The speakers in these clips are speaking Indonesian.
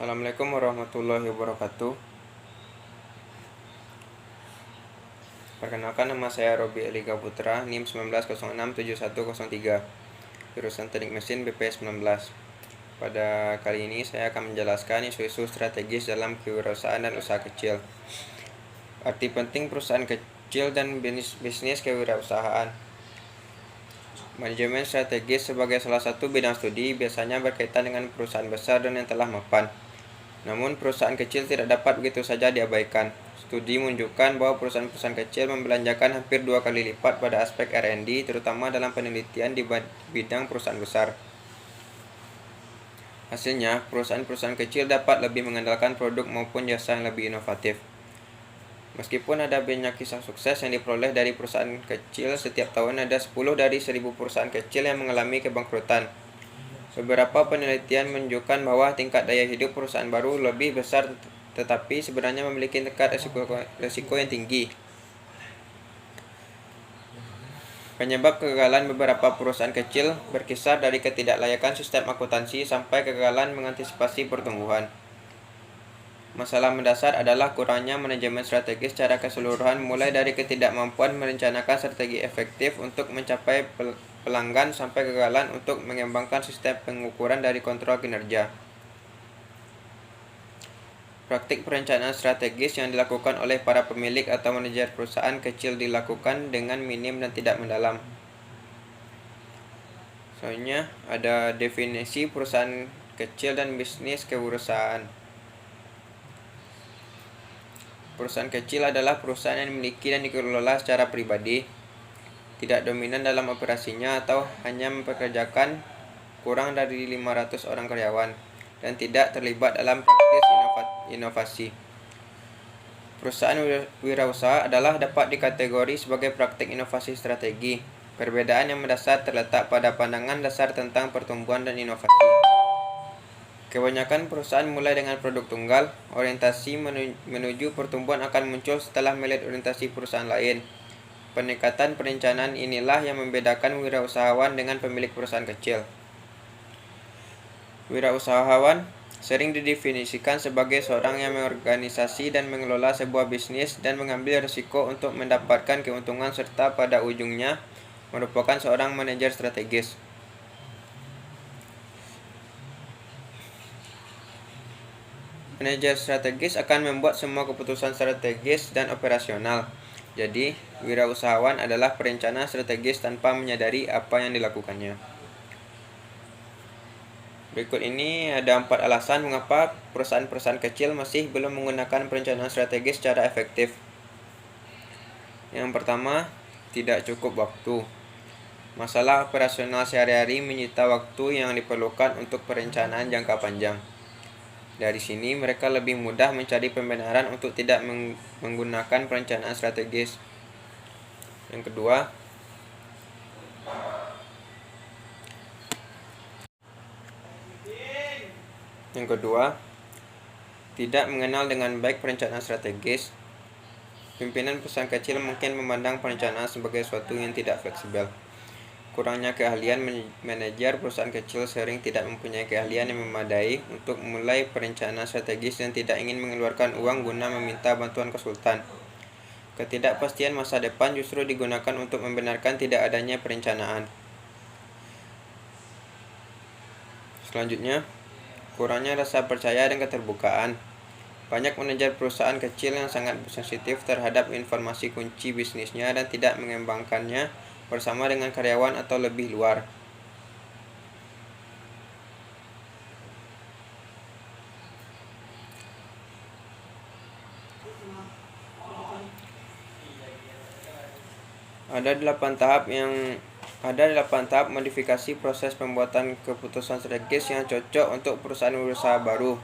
Assalamualaikum warahmatullahi wabarakatuh. Perkenalkan, nama saya Robi Elika Putra, NIM 19067103, jurusan Teknik Mesin BPS 19. Pada kali ini saya akan menjelaskan isu-isu strategis dalam kewirausahaan dan usaha kecil. Arti penting perusahaan kecil dan bisnis kewirausahaan. Manajemen strategis sebagai salah satu bidang studi biasanya berkaitan dengan perusahaan besar dan yang telah mapan. Namun perusahaan kecil tidak dapat begitu saja diabaikan. Studi menunjukkan bahwa perusahaan-perusahaan kecil membelanjakan hampir 2 kali lipat pada aspek R&D, terutama dalam penelitian di bidang perusahaan besar. Hasilnya, perusahaan-perusahaan kecil dapat lebih mengandalkan produk maupun jasa yang lebih inovatif. Meskipun ada banyak kisah sukses yang diperoleh dari perusahaan kecil, setiap tahun ada 10 dari 1000 perusahaan kecil yang mengalami kebangkrutan. Beberapa penelitian menunjukkan bahwa tingkat daya hidup perusahaan baru lebih besar, tetapi sebenarnya memiliki tingkat risiko yang tinggi. Penyebab kegagalan beberapa perusahaan kecil berkisar dari ketidaklayakan sistem akuntansi sampai kegagalan mengantisipasi pertumbuhan. Masalah mendasar adalah kurangnya manajemen strategis secara keseluruhan, mulai dari ketidakmampuan merencanakan strategi efektif untuk mencapai pelanggan sampai kegagalan untuk mengembangkan sistem pengukuran dari kontrol kinerja. Praktik perencanaan strategis yang dilakukan oleh para pemilik atau manajer perusahaan kecil dilakukan dengan minim dan tidak mendalam. Soalnya ada definisi perusahaan kecil dan bisnis kewirausahaan. Perusahaan kecil adalah perusahaan yang dimiliki dan dikelola secara pribadi, tidak dominan dalam operasinya atau hanya mempekerjakan kurang dari 500 orang karyawan, dan tidak terlibat dalam praktis inovasi. Perusahaan wirausaha adalah dapat dikategori sebagai praktik inovasi strategi. Perbedaan yang mendasar terletak pada pandangan dasar tentang pertumbuhan dan inovasi. Kebanyakan perusahaan mulai dengan produk tunggal. Orientasi menuju pertumbuhan akan muncul setelah melihat orientasi perusahaan lain. Pendekatan perencanaan inilah yang membedakan wirausahawan dengan pemilik perusahaan kecil. Wirausahawan sering didefinisikan sebagai seorang yang mengorganisasi dan mengelola sebuah bisnis dan mengambil risiko untuk mendapatkan keuntungan, serta pada ujungnya merupakan seorang manajer strategis. Manajer strategis akan membuat semua keputusan strategis dan operasional. Jadi, wirausahawan adalah perencana strategis tanpa menyadari apa yang dilakukannya. Berikut ini ada 4 alasan mengapa perusahaan-perusahaan kecil masih belum menggunakan perencanaan strategis secara efektif. Yang pertama, tidak cukup waktu. Masalah operasional sehari-hari menyita waktu yang diperlukan untuk perencanaan jangka panjang. Dari sini mereka lebih mudah mencari pembenaran untuk tidak menggunakan perencanaan strategis. Yang kedua, tidak mengenal dengan baik perencanaan strategis. Pimpinan perusahaan kecil mungkin memandang perencanaan sebagai sesuatu yang tidak fleksibel. Kurangnya keahlian manajer perusahaan kecil sering tidak mempunyai keahlian yang memadai untuk memulai perencanaan strategis dan tidak ingin mengeluarkan uang guna meminta bantuan konsultan. Ketidakpastian masa depan justru digunakan untuk membenarkan tidak adanya perencanaan. Selanjutnya, kurangnya rasa percaya dan keterbukaan. Banyak manajer perusahaan kecil yang sangat sensitif terhadap informasi kunci bisnisnya dan tidak mengembangkannya bersama dengan karyawan atau lebih luar. Ada 8 tahap modifikasi proses pembuatan keputusan strategis yang cocok untuk perusahaan usaha baru.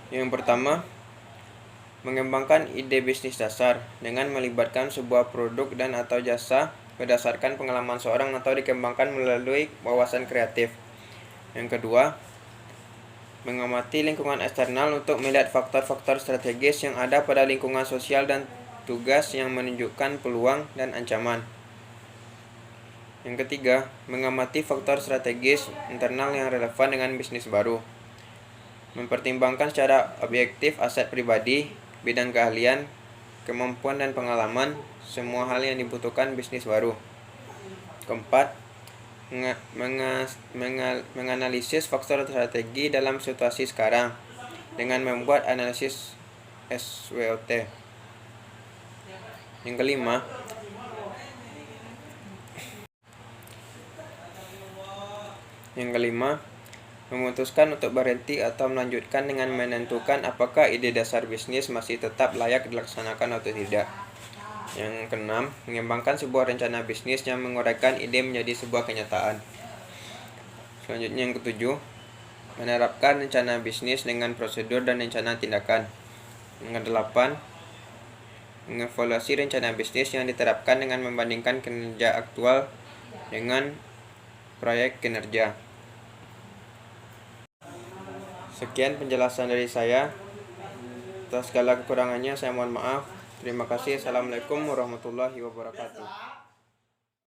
Yang pertama, mengembangkan ide bisnis dasar dengan melibatkan sebuah produk dan atau jasa berdasarkan pengalaman seorang atau dikembangkan melalui wawasan kreatif. Yang kedua, mengamati lingkungan eksternal untuk melihat faktor-faktor strategis yang ada pada lingkungan sosial dan tugas yang menunjukkan peluang dan ancaman. Yang ketiga, mengamati faktor strategis internal yang relevan dengan bisnis baru. Mempertimbangkan secara objektif aset pribadi, bidang keahlian, kemampuan dan pengalaman, semua hal yang dibutuhkan bisnis baru. Keempat, menganalisis faktor strategi dalam situasi sekarang dengan membuat analisis SWOT. Yang kelima, memutuskan untuk berhenti atau melanjutkan dengan menentukan apakah ide dasar bisnis masih tetap layak dilaksanakan atau tidak. Yang keenam, mengembangkan sebuah rencana bisnis yang menguraikan ide menjadi sebuah kenyataan. Selanjutnya yang ketujuh, menerapkan rencana bisnis dengan prosedur dan rencana tindakan. Yang kedelapan, mengevaluasi rencana bisnis yang diterapkan dengan membandingkan kinerja aktual dengan proyek kinerja. Sekian penjelasan dari saya. Atas segala kekurangannya saya mohon maaf. Terima kasih. Assalamualaikum warahmatullahi wabarakatuh.